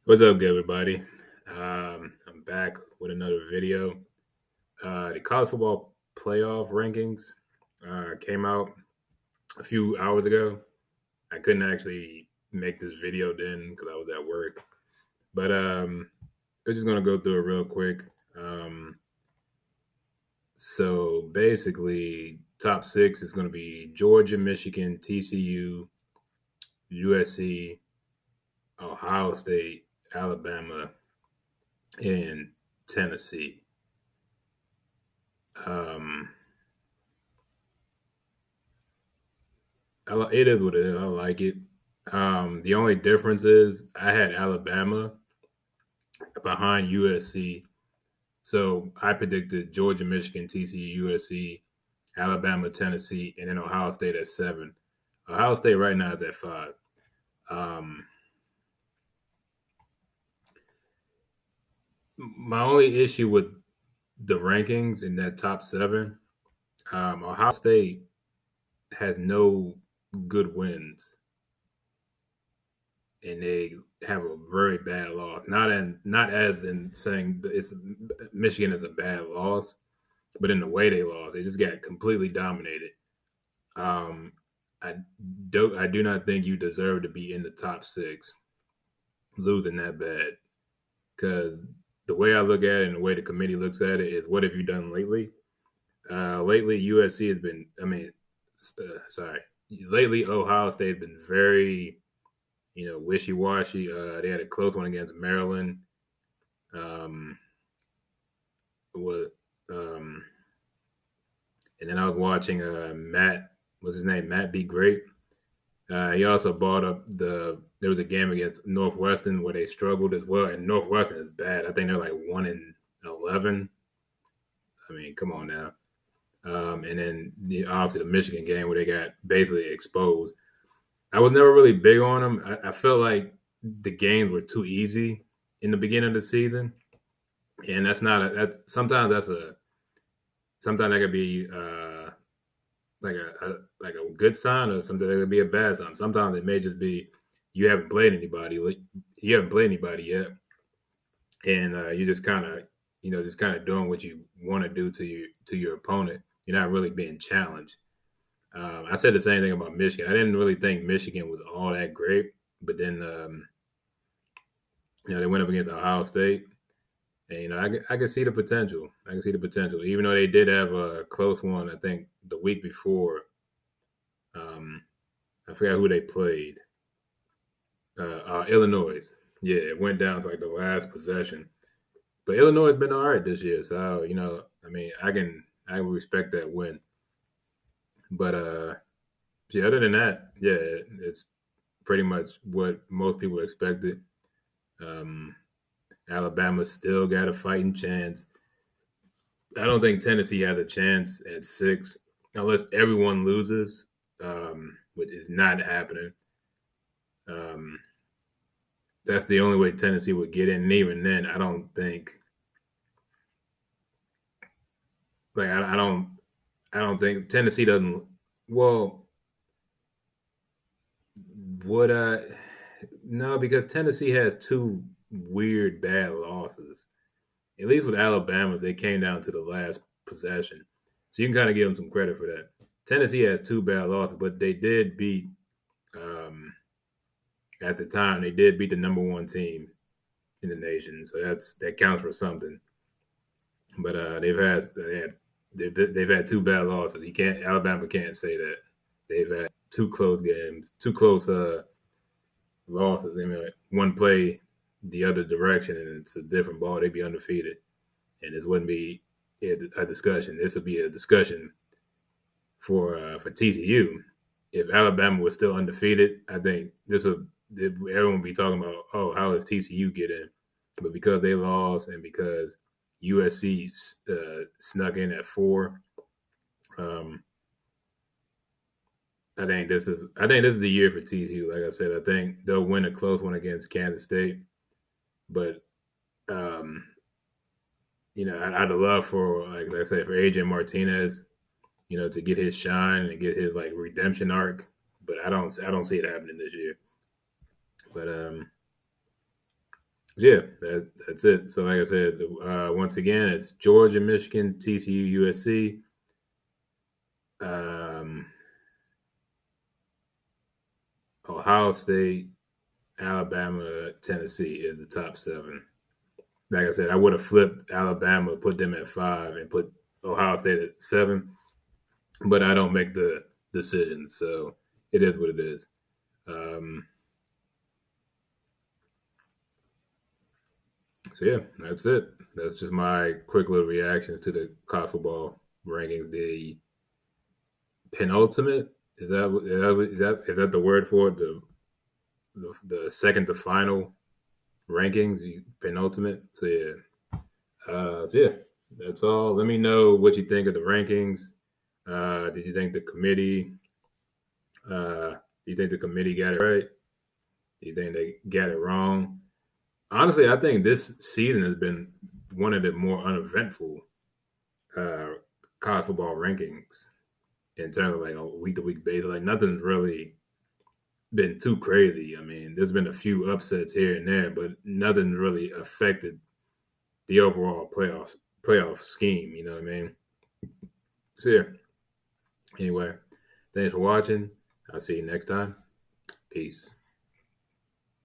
What's up, everybody? I'm back with another video. The college football playoff rankings came out a few hours ago. I couldn't actually make this video then because I was at work, but we're just gonna go through it real quick. So basically, top six is going to be Georgia, Michigan, TCU, USC, Ohio State, Alabama, and Tennessee. Um, it is what it is. I like it. The only difference is I had Alabama behind USC, so I predicted Georgia, Michigan, TCU, USC, Alabama, Tennessee, and then Ohio State at 7. Ohio State right now is at 5. Um, my only issue with the rankings in that top 7, Ohio State has no good wins, and they have a very bad loss. Not as in saying it's Michigan is a bad loss, but in the way they lost, they just got completely dominated. Um, I I do not think you deserve to be in the top 6 losing that bad, because the way I look at it and the way the committee looks at it is, what have you done lately? Lately, USC has been. Sorry. Lately, Ohio State has been very, wishy washy. They had a close one against Maryland. Um, what? Um, and then I was watching Matt. What's his name? Matt Be Great. He also brought up there was a game against Northwestern where they struggled as well, and Northwestern is bad. I think they're like 1-11. I mean, come on now. And then obviously the Michigan game where they got basically exposed. I was never really big on them. I felt like the games were too easy in the beginning of the season, and that's not a, that. Sometimes that could be like a good sign, or something that could be a bad sign. Sometimes it may just be you haven't played anybody, you haven't played anybody yet, and you just kind of just kind of doing what you want to do to your opponent. You're not really being challenged. I said the same thing about Michigan. I didn't really think Michigan was all that great, but then they went up against Ohio State, and I can see the potential. I can see the potential, even though they did have a close one. I think the week before, um, I forgot who they played. Illinois. Yeah, it went down to like the last possession. But Illinois has been all right this year, so I mean, I respect that win. But yeah, other than that, yeah, it's pretty much what most people expected. Um, Alabama still got a fighting chance. I don't think Tennessee has a chance at 6 unless everyone loses, which is not happening. Um, that's the only way Tennessee would get in. And even then, I don't think like I don't think Tennessee doesn't. Well, would I? No, because Tennessee has two weird bad losses. At least with Alabama, they came down to the last possession, so you can kind of give them some credit for that. Tennessee has two bad losses, but they did beat. Um, at the time, they did beat the number one team in the nation, so that counts for something. But they've had two bad losses. You can't Alabama can't say that. They've had two close games, two close losses. I mean, like, one play the other direction, and it's a different ball. They'd be undefeated, and this wouldn't be a discussion. This would be a discussion for TCU. If Alabama was still undefeated, I think this would everyone would be talking about, oh, how does TCU get in? But because they lost and because USC snuck in at 4, um, I think this is the year for TCU. Like I said, I think they'll win a close one against Kansas State, but um, I'd love for like I said for AJ Martinez, to get his shine and get his like redemption arc. But I don't see it happening this year. But Yeah, that's it. So, like I said, once again, it's Georgia, Michigan, TCU, USC, um, Ohio State, Alabama, Tennessee is the top seven. Like I said, I would have flipped Alabama, put them at 5, and put Ohio State at 7, but I don't make the decisions, so it is what it is. Um, so yeah, that's it. That's just my quick little reactions to the college football rankings. The penultimate is that the word for it? The second to final rankings, penultimate. So yeah, so yeah, that's all. Let me know what you think of the rankings. Did you think the committee? Do you think the committee got it right? Do you think they got it wrong? Honestly, I think this season has been one of the more uneventful uh, college football rankings in terms of like a week to week basis. Like nothing's really been too crazy. I mean, there's been a few upsets here and there, but nothing really affected the overall playoff scheme. You know what I mean? So yeah. Anyway, thanks for watching. I'll see you next time. Peace.